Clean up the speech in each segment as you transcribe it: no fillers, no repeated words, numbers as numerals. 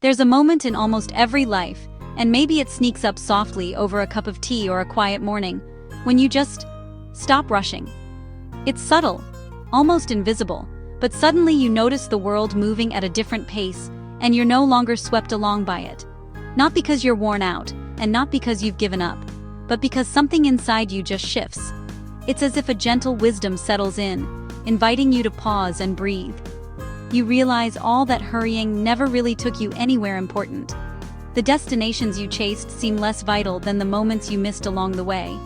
There's a moment in almost every life, and maybe it sneaks up softly over a cup of tea or a quiet morning, when you just stop rushing. It's subtle, almost invisible, but suddenly you notice the world moving at a different pace, and you're no longer swept along by it. Not because you're worn out, and not because you've given up, but because something inside you just shifts. It's as if a gentle wisdom settles in, inviting you to pause and breathe. You realize all that hurrying never really took you anywhere important. The destinations you chased seem less vital than the moments you missed along the way.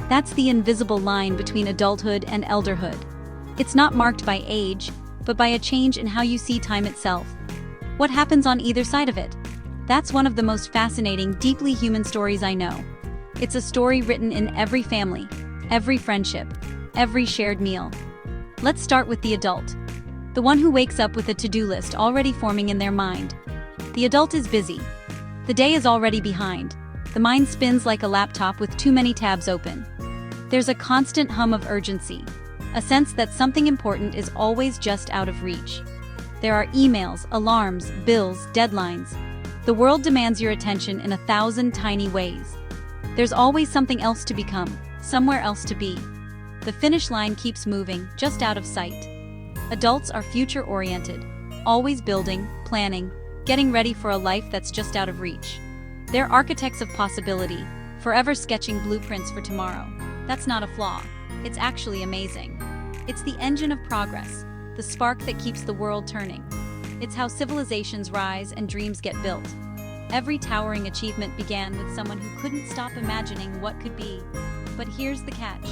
That's the invisible line between adulthood and elderhood. It's not marked by age, but by a change in how you see time itself. What happens on either side of it? That's one of the most fascinating, deeply human stories I know. It's a story written in every family, every friendship, every shared meal. Let's start with the adult. The one who wakes up with a to-do list already forming in their mind. The adult is busy. The day is already behind. The mind spins like a laptop with too many tabs open. There's a constant hum of urgency, a sense that something important is always just out of reach. There are emails, alarms, bills, deadlines. The world demands your attention in 1,000 tiny ways. There's always something else to become, somewhere else to be. The finish line keeps moving, just out of sight. Adults are future-oriented, always building, planning, getting ready for a life that's just out of reach. They're architects of possibility, forever sketching blueprints for tomorrow. That's not a flaw. It's actually amazing. It's the engine of progress, the spark that keeps the world turning. It's how civilizations rise and dreams get built. Every towering achievement began with someone who couldn't stop imagining what could be. But here's the catch.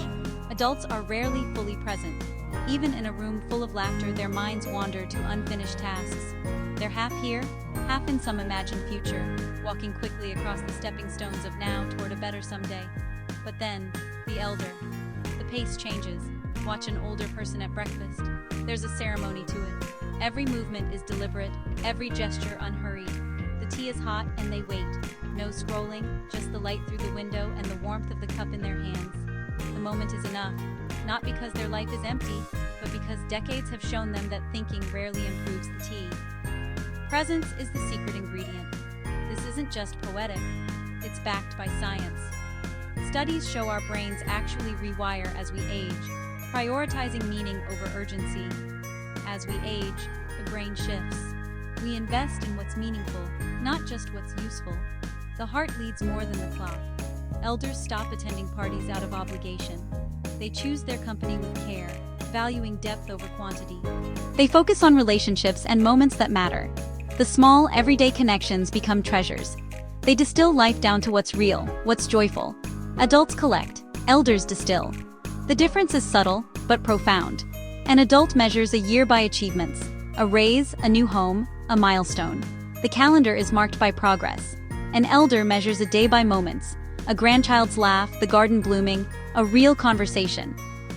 Adults are rarely fully present. Even in a room full of laughter, their minds wander to unfinished tasks. They're half here, half in some imagined future, walking quickly across the stepping stones of now toward a better someday. But then, the elder. The pace changes. Watch an older person at breakfast. There's a ceremony to it. Every movement is deliberate, every gesture unhurried. The tea is hot and they wait. No scrolling, just the light through the window and the warmth of the cup in their hands. The moment is enough, not because their life is empty, but because decades have shown them that thinking rarely improves the tea. Presence is the secret ingredient. This isn't just poetic, it's backed by science. Studies show our brains actually rewire as we age, prioritizing meaning over urgency. As we age, the brain shifts. We invest in what's meaningful, not just what's useful. The heart leads more than the clock. Elders stop attending parties out of obligation. They choose their company with care, valuing depth over quantity. They focus on relationships and moments that matter. The small, everyday connections become treasures. They distill life down to what's real, what's joyful. Adults collect, elders distill. The difference is subtle, but profound. An adult measures a year by achievements, a raise, a new home, a milestone. The calendar is marked by progress. An elder measures a day by moments, a grandchild's laugh, the garden blooming, a real conversation.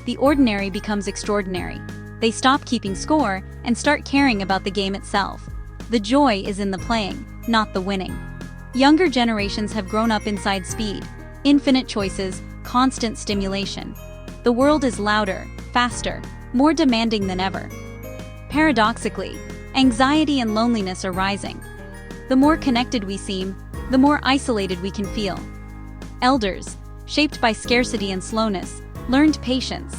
The ordinary becomes extraordinary. They stop keeping score and start caring about the game itself. The joy is in the playing, not the winning. Younger generations have grown up inside speed, infinite choices, constant stimulation. The world is louder, faster, more demanding than ever. Paradoxically, anxiety and loneliness are rising. The more connected we seem, the more isolated we can feel. Elders, shaped by scarcity and slowness, learned patience.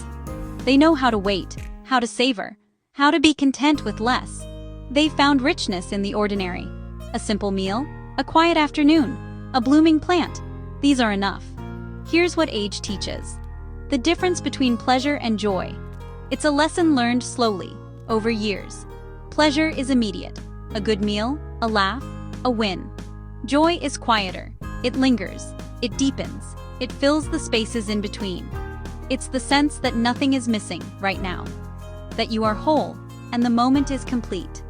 They know how to wait, how to savor, how to be content with less. They found richness in the ordinary. A simple meal, a quiet afternoon, a blooming plant. These are enough. Here's what age teaches. The difference between pleasure and joy. It's a lesson learned slowly, over years. Pleasure is immediate. A good meal, a laugh, a win. Joy is quieter. It lingers. It deepens. It fills the spaces in between. It's the sense that nothing is missing right now. That you are whole, and the moment is complete.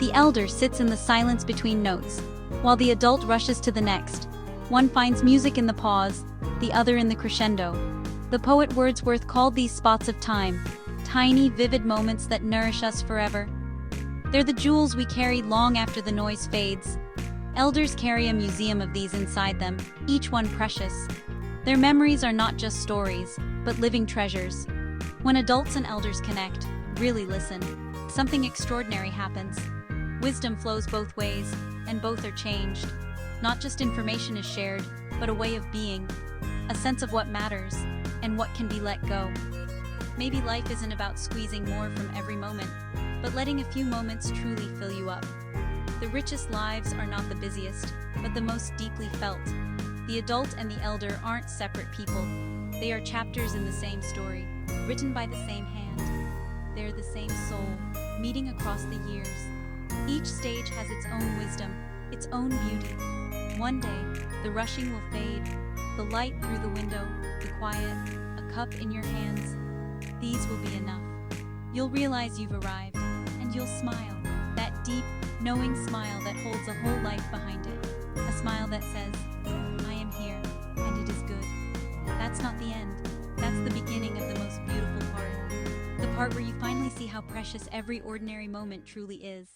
The elder sits in the silence between notes, while the adult rushes to the next. One finds music in the pause, the other in the crescendo. The poet Wordsworth called these spots of time, tiny, vivid moments that nourish us forever. They're the jewels we carry long after the noise fades. Elders carry a museum of these inside them, each one precious. Their memories are not just stories, but living treasures. When adults and elders connect, really listen, something extraordinary happens. Wisdom flows both ways. and both are changed. Not just information is shared, but a way of being, a sense of what matters, and what can be let go. Maybe life isn't about squeezing more from every moment, but letting a few moments truly fill you up. The richest lives are not the busiest, but the most deeply felt. The adult and the elder aren't separate people. They are chapters in the same story, written by the same hand. They're the same soul, meeting across the years. Each stage has its own wisdom, its own beauty. One day, the rushing will fade, the light through the window, the quiet, a cup in your hands. These will be enough. You'll realize you've arrived, and you'll smile, that deep, knowing smile that holds a whole life behind it. A smile that says, I am here, and it is good. That's not the end. That's the beginning of the most beautiful part. The part where you finally see how precious every ordinary moment truly is.